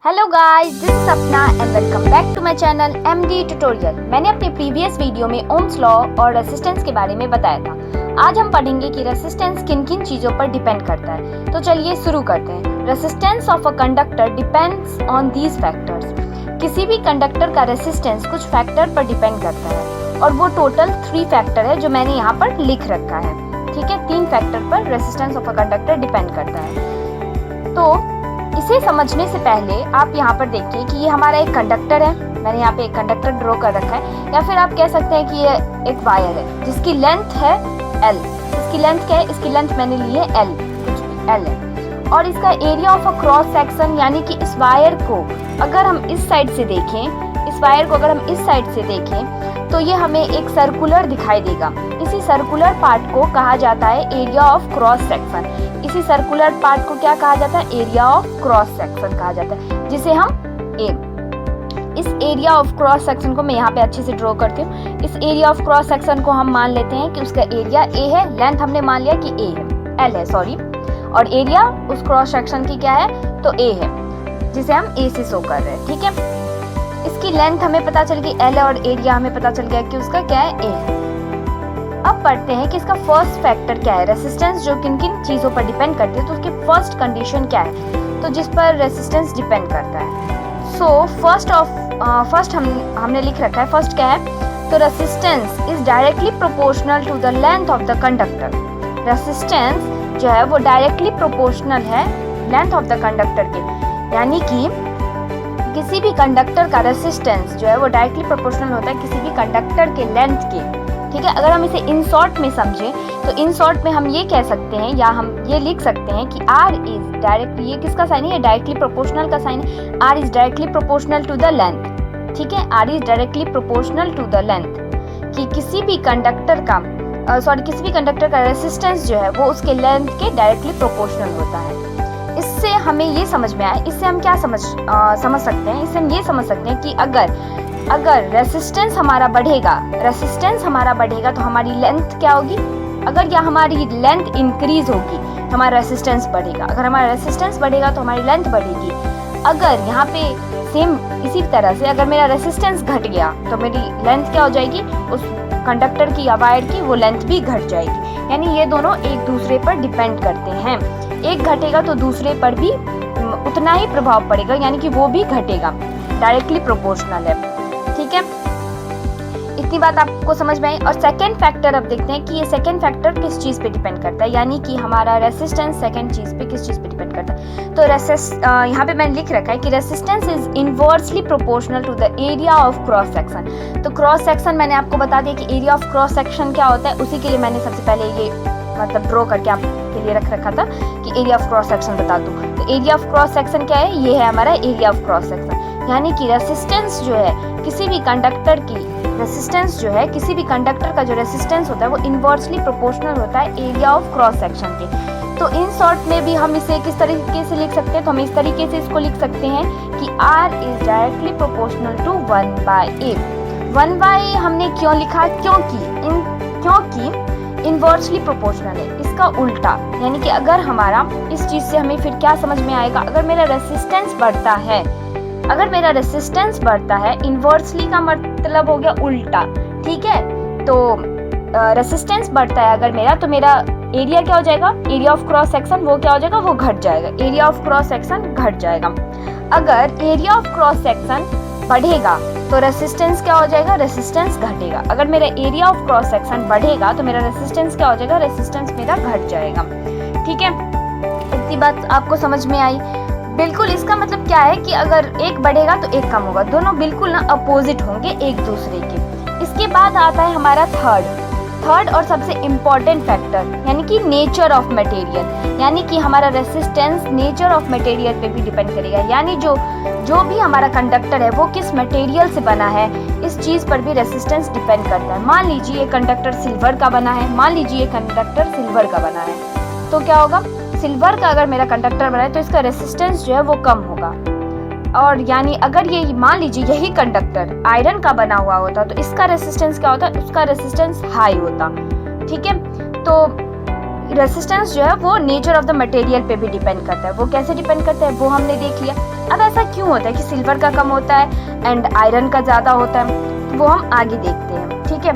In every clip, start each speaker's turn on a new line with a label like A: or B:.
A: Hello guys, this is Sapna and welcome back to my channel MD tutorial. मैंने अपने previous video में Ohm's law और resistance के बारे में बताया था। आज हम पढ़ेंगे कि रेजिस्टेंस किन किन चीज़ों पर डिपेंड करता है। तो चलिए शुरू करते हैं। Resistance of a conductor depends on these factors. किसी भी कंडक्टर का रेजिस्टेंस कुछ फैक्टर पर डिपेंड करता है और वो टोटल 3 फैक्टर है जो मैंने यहाँ पर लिख रखा है। ठीक है, 3 फैक्टर पर resistance of a conductor depend करता है। तो इसे समझने से पहले आप यहाँ पर देखिए कि ये हमारा एक कंडक्टर है। मैंने यहाँ पे एक कंडक्टर ड्रॉ कर रखा है, या फिर आप कह सकते हैं कि ये एक वायर है जिसकी लेंथ है L। इसकी लेंथ क्या है? इसकी लेंथ मैंने ली है L, कुछ भी L है। और इसका area of a cross section, यानी कि इस वायर को अगर हम इस साइड से देखें, इस वायर को अगर हम इस साइड से देखें तो ये हमें एक सर्कुलर दिखाई देगा। इसी सर्कुलर पार्ट को कहा जाता है एरिया ऑफ क्रॉस सेक्शन। इसी सर्कुलर पार्ट को क्या कहा जाता है? एरिया ऑफ क्रॉस सेक्शन कहा जाता है, जिसे हम ए। इस एरिया ऑफ क्रॉस सेक्शन को मैं यहाँ पे अच्छे से ड्रॉ करती हूँ। इस एरिया ऑफ क्रॉस सेक्शन को हम मान लेते हैं कि उसका एरिया ए है। लेंथ हमने मान लिया कि ए है, एल है सॉरी, और एरिया उस क्रॉस सेक्शन की क्या है? तो ए है, जिसे हम ए से शो कर रहे हैं। ठीक है, इसकी लेंथ हमें पता चल गई एल है और एरिया हमें पता चल गया कि उसका क्या है? ए है। अब पढ़ते हैं कि इसका फर्स्ट फैक्टर क्या है। रेजिस्टेंस जो किन किन चीज़ों पर डिपेंड करती है, तो उसकी फर्स्ट कंडीशन क्या है, तो जिस पर रेजिस्टेंस डिपेंड करता है। सो फर्स्ट हमने लिख रखा है। फर्स्ट क्या है? तो resistance is directly proportional to the length of the conductor. Resistance जो है वो डायरेक्टली प्रोपोर्शनल है लेंथ ऑफ द कंडक्टर के, यानी कि किसी भी कंडक्टर का रेजिस्टेंस जो है वो डायरेक्टली प्रोपोर्शनल होता है किसी भी कंडक्टर के लेंथ के। ठीक है, अगर हम इसे इन शॉर्ट में समझें तो इन शॉर्ट में हम ये कह सकते हैं, या हम ये लिख सकते हैं कि R इज डायरेक्टली, ये किसका साइन है? ये डायरेक्टली प्रोपोर्शनल का साइन है। R is directly proportional to the length. ठीक है, R is directly proportional to the length, कि किसी भी कंडक्टर का रेजिस्टेंस जो है वो उसके लेंथ के डायरेक्टली प्रोपोर्शनल होता है। इससे हमें ये समझ में आया, इससे हम क्या समझ सकते हैं? इससे हम ये समझ सकते हैं कि अगर रेजिस्टेंस हमारा बढ़ेगा तो हमारी लेंथ क्या होगी? अगर या हमारी लेंथ इंक्रीज होगी तो हमारा रेजिस्टेंस बढ़ेगा। अगर हमारा रेजिस्टेंस बढ़ेगा तो हमारी लेंथ बढ़ेगी। अगर यहाँ पे सेम इसी तरह से अगर मेरा रेजिस्टेंस घट गया तो मेरी लेंथ क्या हो जाएगी? उस कंडक्टर की या वायर की वो लेंथ भी घट जाएगी। यानी ये दोनों एक दूसरे पर डिपेंड करते हैं। एक घटेगा तो दूसरे पर भी उतना ही प्रभाव पड़ेगा, यानी कि वो भी घटेगा। डायरेक्टली प्रोपोर्शनल है। ठीक है, इतनी बात आपको समझ में आई। और सेकंड फैक्टर अब देखते हैं कि ये सेकंड फैक्टर किस चीज़ पे डिपेंड करता है, यानी कि हमारा रेजिस्टेंस सेकंड चीज़ पे किस चीज़ पे डिपेंड करता है। तो यहाँ पे मैंने लिख रखा है कि resistance is inversely proportional to the area of cross section. तो क्रॉस सेक्शन मैंने आपको बता दिया कि एरिया ऑफ क्रॉस सेक्शन क्या होता है। उसी के लिए मैंने सबसे पहले ये मतलब ड्रॉ करके आपके लिए रख रखा था कि एरिया ऑफ क्रॉस सेक्शन बता दूं। तो एरिया ऑफ क्रॉस सेक्शन क्या है? ये है हमारा एरिया ऑफ क्रॉस सेक्शन, यानी कि रेजिस्टेंस जो है किसी भी कंडक्टर का जो रेजिस्टेंस होता है वो इनवर्सली प्रोपोर्शनल होता है एरिया ऑफ क्रॉस सेक्शन के। तो इन शॉर्ट में भी हम इसे किस तरीके से लिख सकते हैं? तो हम इस तरीके से इसको लिख सकते हैं कि R is directly proportional to 1/A। 1/A हमने क्यों लिखा? क्योंकि इनवर्सली प्रोपोर्शनल है, इसका उल्टा। यानी कि अगर हमारा इस चीज़ से हमें फिर क्या समझ में आएगा? अगर मेरा रेजिस्टेंस बढ़ता है, इनवर्सली का मतलब हो गया उल्टा। ठीक है, तो रेजिस्टेंस बढ़ता है अगर मेरा, तो मेरा एरिया क्या हो जाएगा? एरिया ऑफ क्रॉस सेक्शन वो क्या हो जाएगा? वो घट जाएगा। एरिया ऑफ क्रॉस सेक्शन घट जाएगा। अगर एरिया ऑफ क्रॉस सेक्शन बढ़ेगा तो रेजिस्टेंस क्या हो जाएगा? रेजिस्टेंस घटेगा। अगर मेरा एरिया ऑफ क्रॉस सेक्शन बढ़ेगा तो मेरा रेजिस्टेंस क्या हो जाएगा? रेजिस्टेंस मेरा घट जाएगा। ठीक है, इतनी बात आपको समझ में आई? बिल्कुल, इसका मतलब क्या है कि अगर एक बढ़ेगा तो एक कम होगा, दोनों बिल्कुल ना अपोजिट होंगे एक दूसरे के। इसके बाद आता है हमारा थर्ड और सबसे इम्पॉर्टेंट फैक्टर, यानी कि नेचर ऑफ मटेरियल। यानी कि हमारा रेजिस्टेंस नेचर ऑफ मटेरियल पे भी डिपेंड करेगा, यानी जो भी हमारा कंडक्टर है वो किस मटेरियल से बना है, इस चीज़ पर भी रेजिस्टेंस डिपेंड करता है। मान लीजिए ये कंडक्टर सिल्वर का बना है, तो क्या होगा? सिल्वर का अगर मेरा कंडक्टर बना है तो इसका रेजिस्टेंस जो है वो कम होगा। और यानी अगर ये मान लीजिए यही कंडक्टर आयरन का बना हुआ होता तो इसका रेजिस्टेंस क्या होता? उसका रेजिस्टेंस हाई होता। ठीक है, तो रेसिस्टेंस जो है वो नेचर ऑफ द मटेरियल पे भी डिपेंड करता है। वो कैसे डिपेंड करता है वो हमने देख लिया। अब ऐसा क्यों होता है कि सिल्वर का कम होता है एंड आयरन का ज़्यादा होता है, वो हम आगे देखते हैं, ठीक है।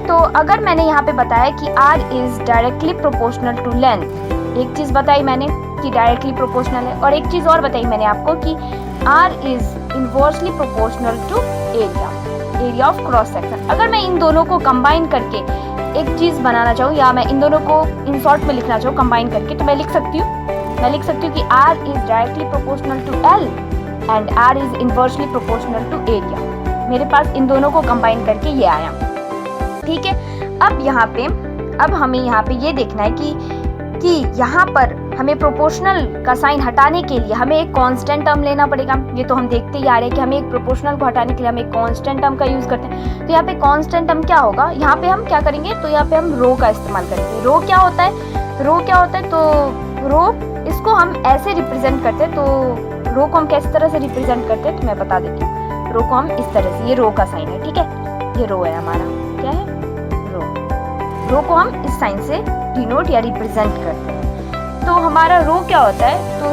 A: तो अगर मैंने यहाँ पे बताया कि R is directly proportional to length, एक चीज़ बताई मैंने कि डायरेक्टली प्रोपोर्शनल है, और एक चीज़ और बताई मैंने आपको कि R is inversely proportional to area of cross section. अगर मैं इन दोनों को कंबाइन करके एक चीज़ बनाना चाहूँ, या मैं इन दोनों को इन शॉर्ट में लिखना चाहूँ कंबाइन करके, तो मैं लिख सकती हूँ कि R is directly proportional to L and R is inversely proportional to area. मेरे पास इन दोनों को कंबाइन करके ये आया, ठीक है। अब हमें यहाँ पे ये देखना है कि यहाँ पर हमें प्रोपोर्शनल का साइन हटाने के लिए हमें एक कांस्टेंट टर्म लेना पड़ेगा। ये तो हम देखते ही आ रहे हैं कि हमें एक प्रोपोर्शनल को हटाने के लिए हम एक कांस्टेंट टर्म का यूज़ करते हैं। तो यहाँ पे कांस्टेंट टर्म क्या होगा, यहाँ पे हम क्या करेंगे, तो यहाँ पे हम रो का इस्तेमाल करेंगे। रो क्या होता है, तो रो इसको हम ऐसे रिप्रेजेंट करते हैं। तो रो को हम किस तरह से रिप्रेजेंट करते हैं तो मैं बता देती हूँ। रो को हम इस तरह से, ये रो का साइन है, ठीक है, ये रो है हमारा, क्या है, रो को हम इस साइन से डिनोट या रिप्रेजेंट करते हैं। तो हमारा रो क्या होता है, तो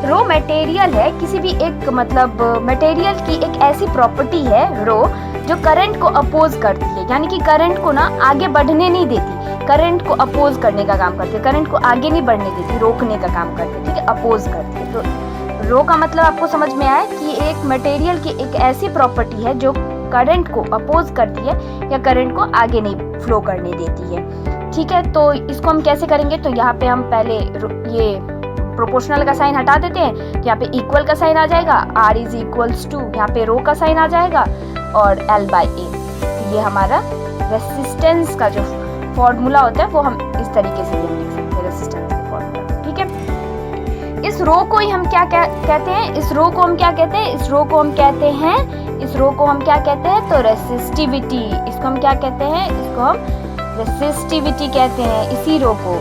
A: रो मटेरियल है, किसी भी एक मतलब मटेरियल की एक ऐसी प्रॉपर्टी है रो जो करंट को अपोज करती है, यानी कि करंट को ना आगे बढ़ने नहीं देती, करंट को अपोज करने का काम करती है, करंट को आगे नहीं बढ़ने देती, रोकने का काम करती है, ठीक है, अपोज करती है। तो रो का मतलब आपको समझ में आया कि एक मटेरियल की एक ऐसी प्रॉपर्टी है जो करंट को अपोज करती है या करंट को आगे नहीं फ्लो करने देती है, ठीक है। तो इसको हम कैसे करेंगे, तो यहाँ पे हम पहले ये प्रोपोर्शनल का साइन हटा देते हैं, तो यहाँ पे इक्वल का साइन आ जाएगा, R इज इक्वल्स टू, यहाँ पे रो का साइन आ जाएगा और L बाई A। ये हमारा रेसिस्टेंस का जो फॉर्मूला होता है वो हम इस तरीके से लिख सकते हैं, रेसिस्टेंस का फॉर्मूला, ठीक है। इस रो को ही हम क्या कहते हैं, इस रो को हम क्या कहते हैं, तो रेसिस्टिविटी। इसको हम क्या कहते हैं, इसको हम रेसिस्टिविटी कहते हैं, इसी रो को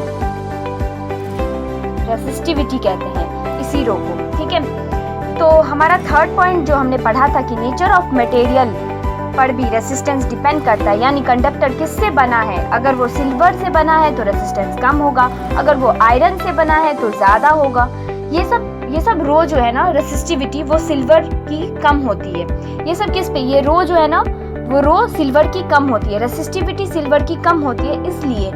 A: रेसिस्टिविटी कहते हैं, इसी रो को, ठीक है। तो हमारा थर्ड पॉइंट जो हमने पढ़ा था कि नेचर ऑफ मटेरियल पर भी रेसिस्टेंस डिपेंड करता है, यानी कंडक्टर किससे बना है, अगर वो सिल्वर से बना है तो रेसिस्टेंस कम होगा, अगर वो आयरन से बना है तो ज़्यादा होगा। ये सब रो जो है ना रेसिस्टिविटी वो सिल्वर की कम होती है। ये सब किस पे, ये रो जो है ना वो रो सिल्वर की कम होती है, रेसिस्टिविटी सिल्वर की कम होती है, इसलिए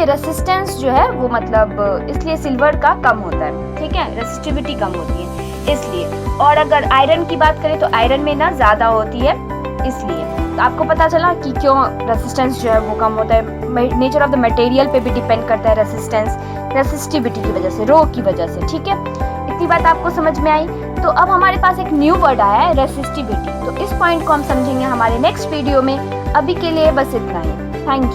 A: रेसिस्टेंस जो है वो मतलब इसलिए सिल्वर का कम होता है, ठीक है, रेसिस्टिविटी कम होती है इसलिए। और अगर आयरन की बात करें तो आयरन में ना ज़्यादा होती है, इसलिए। तो आपको पता चला कि क्यों रेसिस्टेंस जो है वो कम होता है, नेचर ऑफ द मटेरियल पे भी डिपेंड करता है रेसिस्टेंस, रेसिस्टिविटी की वजह से, रो की वजह से, ठीक है। इतनी बात आपको समझ में आई। तो अब हमारे पास एक न्यू वर्ड आया है, रेसिस्टिविटी। तो इस पॉइंट को हम समझेंगे हमारे नेक्स्ट वीडियो में। अभी के लिए बस इतना ही। Thank you.